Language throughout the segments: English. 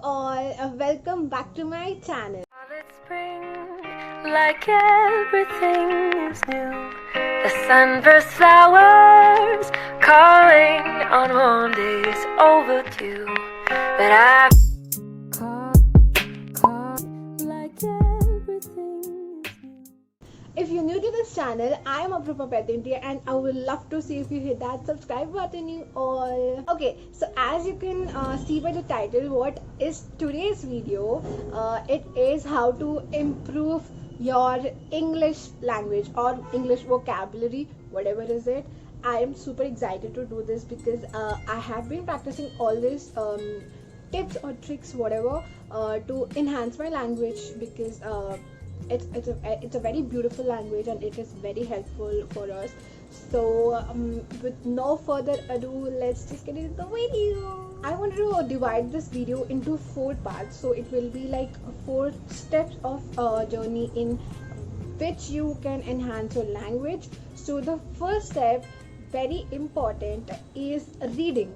all, welcome back to my channel. It's spring, like everything is new. The sunburst flowers calling on warm days overdue. But I like everything is new. If you're new to this channel, I am Aprupa Petintia and I would love to see if you hit that subscribe button you all. Okay, so as you can see by the title, what is today's video? It is how to improve your English language or English vocabulary, whatever is it. I am super excited to do this because I have been practicing all these tips or tricks, whatever, to enhance my language because it's a very beautiful language and it is very helpful for us. So with no further ado, let's just get into the video. I wanted to divide this video into 4 parts, so it will be like 4 steps of journey in which you can enhance your language. So the first step, very important, is reading.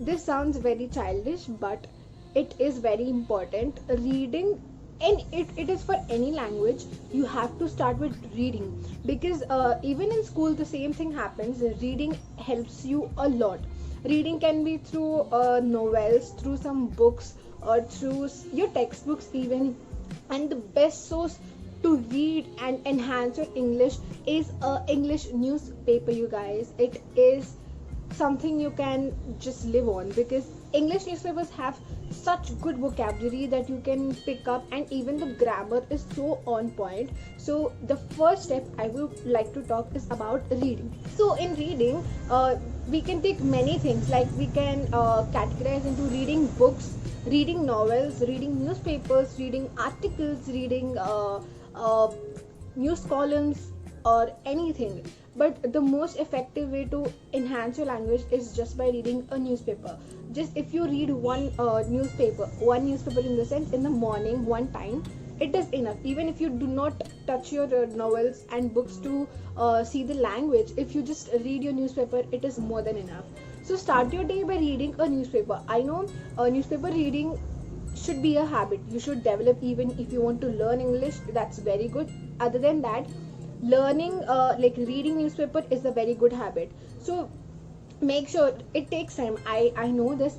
This sounds very childish, but it is very important. Reading, and it is for any language. You have to start with reading because even in school the same thing happens. Reading helps you a lot. Reading can be through novels, through some books, or through your textbooks even. And the best source to read and enhance your English is a English newspaper, you guys. It is something you can just live on because English newspapers have such good vocabulary that you can pick up, and even the grammar is so on point. So the first step I would like to talk is about reading. So in reading, we can take many things, like we can categorize into reading books, reading novels, reading newspapers, reading articles, reading news columns, or anything. But the most effective way to enhance your language is just by reading a newspaper. Just if you read one newspaper in the sense in the morning one time, it is enough. Even if you do not touch your novels and books to see the language, if you just read your newspaper, it is more than enough. So start your day by reading a newspaper. I know newspaper reading should be a habit you should develop. Even if you want to learn English, that's very good. Other than that, learning like reading newspaper is a very good habit. So make sure, it takes time. I know this,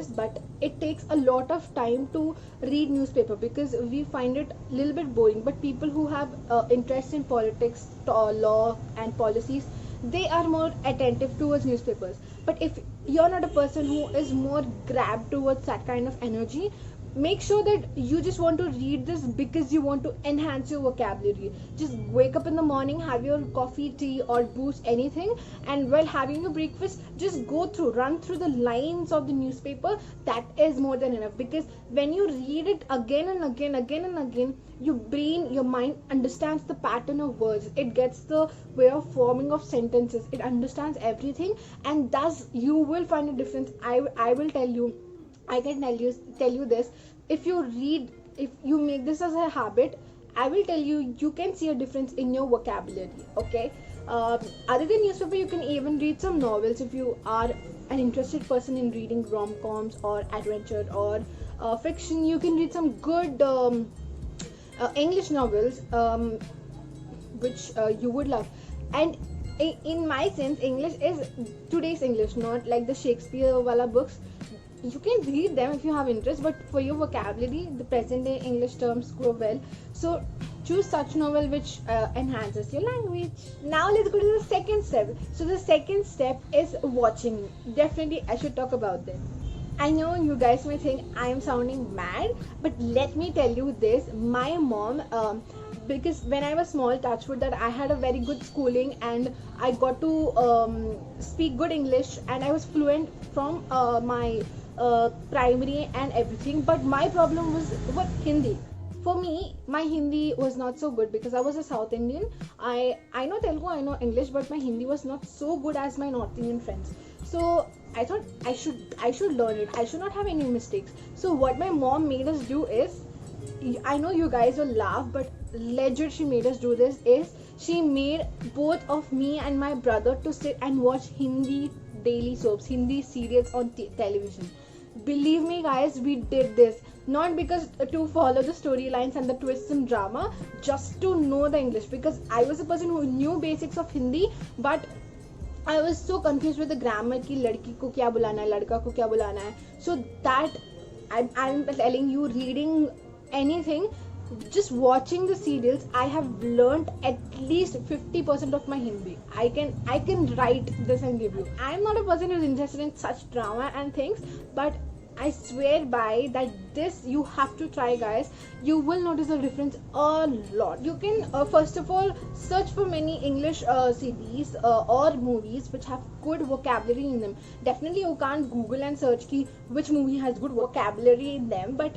but it takes a lot of time to read newspaper because we find it a little bit boring. But people who have interest in politics, law and policies, they are more attentive towards newspapers. But if you're not a person who is more grabbed towards that kind of energy, make sure that you just want to read this because you want to enhance your vocabulary. Just wake up in the morning, have your coffee, tea or boost, anything, and while having your breakfast, just run through the lines of the newspaper. That is more than enough, because when you read it again and again, your mind understands the pattern of words. It gets the way of forming of sentences. It understands everything, and thus you will find a difference. I will tell you, I can tell you this. If you read, if you make this as a habit, I will tell you, you can see a difference in your vocabulary. Okay. Other than newspaper, you can even read some novels if you are an interested person in reading rom-coms or adventure or fiction. You can read some good English novels, which you would love. And in my sense, English is today's English, not like the Shakespeare wala books. You can read them if you have interest, but for your vocabulary, the present day English terms go well. So choose such novel which enhances your language. Now let's go to the second step. So the second step is watching. Definitely I should talk about this. I know you guys may think I am sounding mad, but let me tell you this. My mom, because when I was small, touch wood, that I had a very good schooling and I got to speak good English, and I was fluent from my primary and everything. But my problem was with Hindi. For me, my Hindi was not so good because I was a South Indian. I know Telugu, I know English, but my Hindi was not so good as my North Indian friends. So I thought I should learn it. I should not have any mistakes. So what my mom made us do is, I know you guys will laugh, but legit she made us do this, is she made both of me and my brother to sit and watch Hindi daily soaps, Hindi serials on television. Believe me guys, we did this not because to follow the storylines and the twists and drama, just to know the English, because I was a person who knew basics of Hindi, but I was so confused with the grammar ki ladki ko kya bulana hai, ladka ko kya bulana hai. So that I'm telling you, reading anything, just watching the serials, I have learned at least 50% of my Hindi. I can write this and give you. I'm not a person who's interested in such drama and things, but I swear by that this you have to try guys. You will notice the difference a lot. You can first of all search for many English series or movies which have good vocabulary in them. Definitely you can't Google and search ki which movie has good vocabulary in them, but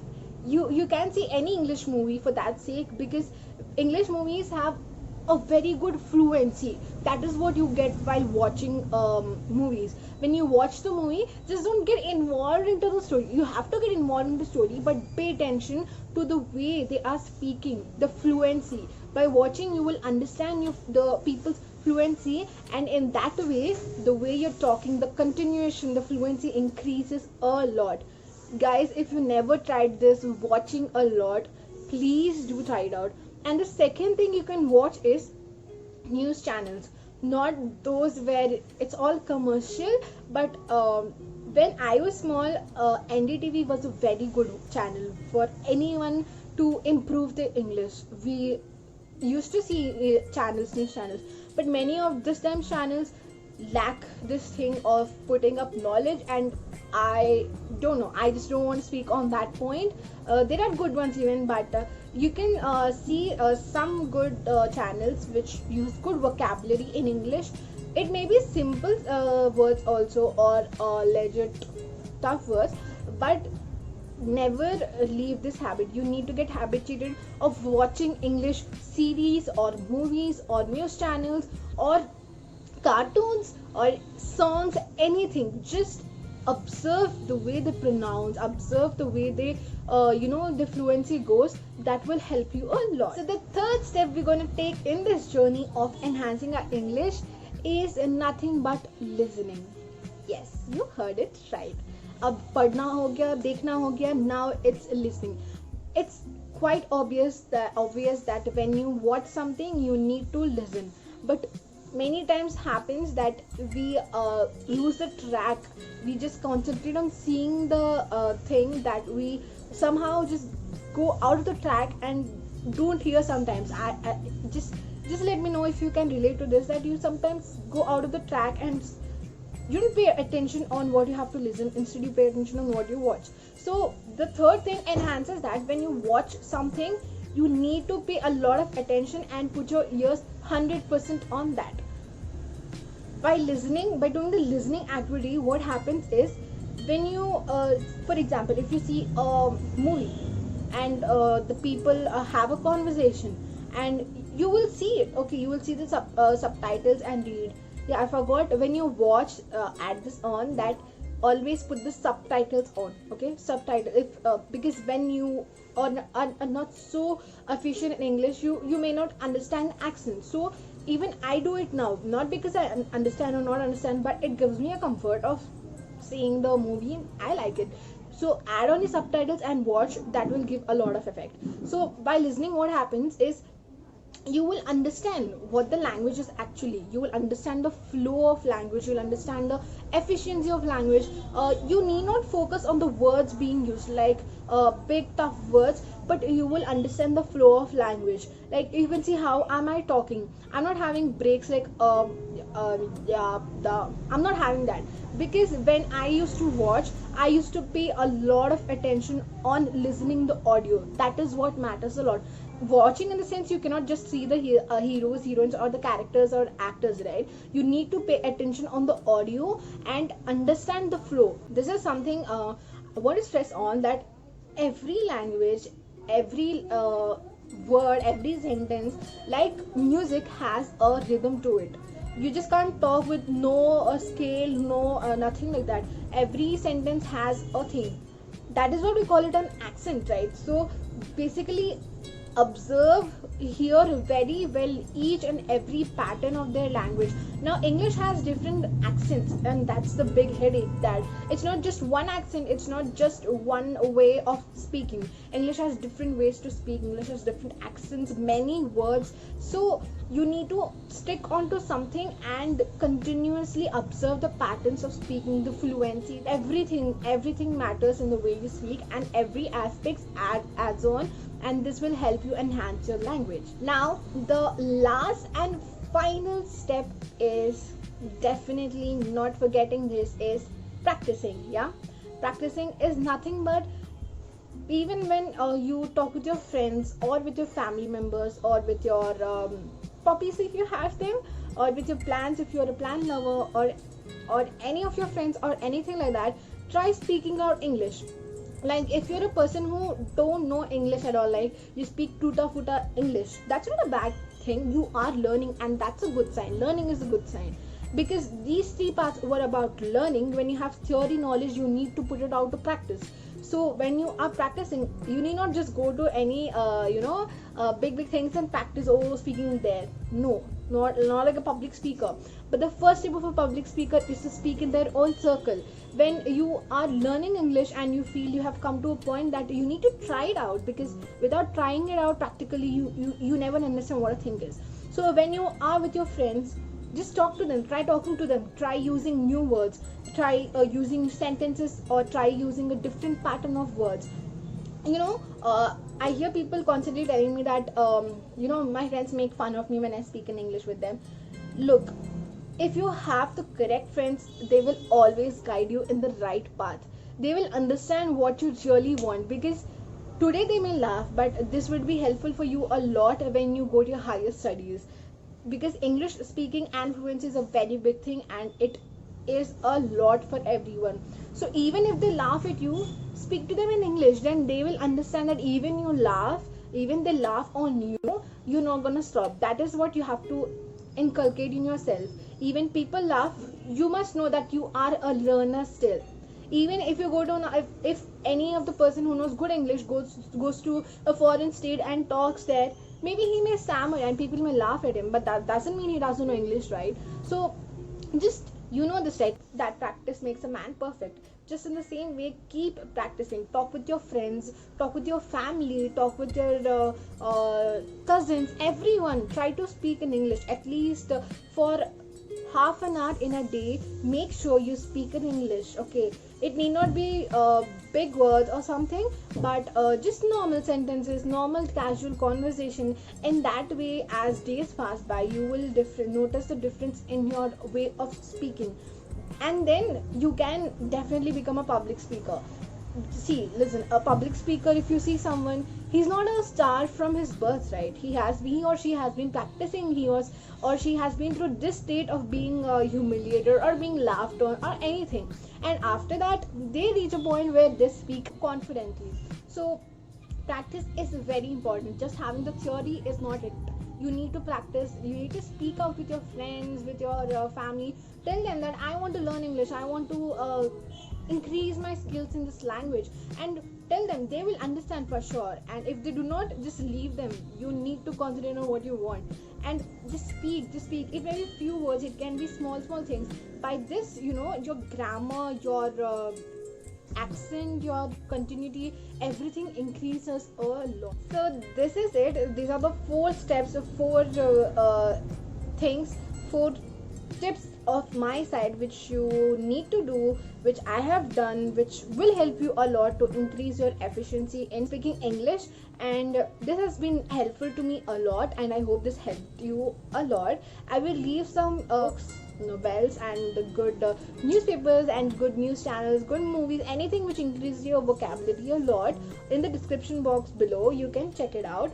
you can see any English movie for that sake, because English movies have a very good fluency. That is what you get while watching movies. When you watch the movie, just don't get involved into the story. You have to get involved in the story, but pay attention to the way they are speaking, the fluency. By watching, you will understand the people's fluency, and in that way, the way you're talking, the continuation, the fluency increases a lot. Guys, if you never tried this, watching a lot, please do try it out. And the second thing you can watch is news channels, not those where it's all commercial, but when I was small, NDTV was a very good channel for anyone to improve their English. We used to see news channels, but many of this time channels lack this thing of putting up knowledge, and I don't know, I just don't want to speak on that point. There are good ones even, but you can see some good channels which use good vocabulary in English. It may be simple words also, or legit tough words, but never leave this habit. You need to get habituated of watching English series or movies or news channels or cartoons or songs, anything. Just observe the way they pronounce, observe the way they the fluency goes. That will help you a lot. So the third step we're going to take in this journey of enhancing our English is nothing but listening. Yes, you heard it right. अब पढ़ना हो गया, देखना हो गया, now it's listening. It's quite obvious that when you watch something, you need to listen, but many times happens that we lose the track. We just concentrate on seeing the thing, that we somehow just go out of the track and don't hear sometimes. I just let me know if you can relate to this, that you sometimes go out of the track and you don't pay attention on what you have to listen, instead you pay attention on what you watch. So the third thing enhances that. When you watch something, you need to pay a lot of attention and put your ears 100% on that. By listening, by doing the listening activity, what happens is, when you for example, if you see a movie and the people have a conversation, and you will see it, okay, you will see the subtitles and read. Yeah, I forgot, when you watch, add this on, that always put the subtitles on, okay, subtitle, if because when you are not so efficient in English, you may not understand accent. So even I do it now, not because I understand or not understand, but it gives me a comfort of seeing the movie. I like it, so add on the subtitles and watch. That will give a lot of effect. So by listening, what happens is, you will understand what the language is actually. You will understand the flow of language, you will understand the efficiency of language. You need not focus on the words being used, like big tough words, but you will understand the flow of language. Like you can see, how am I talking? I'm not having breaks like yeah, I'm not having that, because when I used to watch, I used to pay a lot of attention on listening the audio. That is what matters a lot. Watching in the sense, you cannot just see the heroes, heroines, or the characters or actors, right? You need to pay attention on the audio and understand the flow. This is something I want to stress on, that every language, every word, every sentence, like music, has a rhythm to it. You just can't talk with no scale, no nothing like that. Every sentence has a thing. That is what we call it an accent, right? So basically, observe hear very well each and every pattern of their language. Now English has different accents, and that's the big headache, that it's not just one accent, it's not just one way of speaking. English has different ways to speak, English has different accents, many words. So you need to stick onto something and continuously observe the patterns of speaking, the fluency, everything matters in the way you speak, and every aspect adds on, and this will help you enhance your language. Now the last and final step is, definitely not forgetting this, is practicing. Yeah, practicing is nothing but, even when you talk with your friends or with your family members or with your puppies if you have them, or with your plants if you're a plant lover, or any of your friends or anything like that, try speaking out English. Like if you're a person who don't know English at all, like you speak tuta futa English, that's not a bad thing. You are learning, and that's a good sign. Learning is a good sign, because these three parts were about learning. When you have theory knowledge, you need to put it out to practice. So when you are practicing, you need not just go to any big things and practice speaking there. No, not like a public speaker. But the first step of a public speaker is to speak in their own circle. When you are learning English and you feel you have come to a point that you need to try it out, because without trying it out practically, you never understand what a thing is. So when you are with your friends, just talk to them, try talking to them, try using new words, try using sentences, or try using a different pattern of words. I hear people constantly telling me that my friends make fun of me when I speak in English with them. Look, if you have the correct friends, they will always guide you in the right path. They will understand what you really want, because today they may laugh, but this would be helpful for you a lot when you go to your higher studies, because English speaking and fluency is a very big thing, and it is a lot for everyone. So even if they laugh at you, speak to them in English, then they will understand that even they laugh on you, you're not gonna stop. That is what you have to inculcate in yourself. Even people laugh, you must know that you are a learner still. Even if you go to, if any of the person who knows good English goes to a foreign state and talks there, maybe he may stammer and people may laugh at him, but that doesn't mean he doesn't know English, right? So just, this, right, that practice makes a man perfect. Just in the same way, keep practicing. Talk with your friends, talk with your family, talk with your cousins, everyone. Try to speak in English at least for half an hour in a day. Make sure you speak in English. Okay, it need not be big words or something, but just normal sentences, normal casual conversation. In that way, as days pass by, you will notice the difference in your way of speaking, and then you can definitely become a public speaker. See, listen, a public speaker, if you see someone, he's not a star from his birth, right? He or she has been practicing, he or she has been through this state of being humiliated or being laughed on or anything, and after that they reach a point where they speak confidently. So practice is very important. Just having the theory is not it. You need to practice. You need to speak out with your friends, with your family. Tell them that I want to learn English, I want to increase my skills in this language, and tell them. They will understand for sure. And if they do not, just leave them. You need to concentrate on what you want and just speak. It may be few words, it can be small things. By this, your grammar, your accent, your continuity, everything increases a lot. So this is it. These are the 4 steps, 4 things, 4 tips of my side which you need to do, which I have done, which will help you a lot to increase your efficiency in speaking English. And this has been helpful to me a lot, and I hope this helped you a lot. I will leave some books, novels, and good newspapers and good news channels, good movies, anything which increases your vocabulary a lot in the description box below. You can check it out.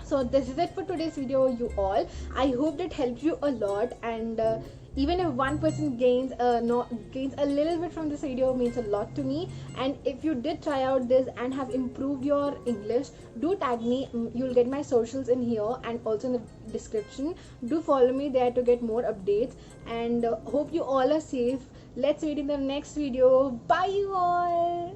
So this is it for today's video, you all. I hope that helped you a lot, and even if one person gains a little bit from this video, means a lot to me. And if you did try out this and have improved your English, do tag me. You'll get my socials in here and also in the description. Do follow me there to get more updates, and hope you all are safe. Let's meet in the next video. Bye you all.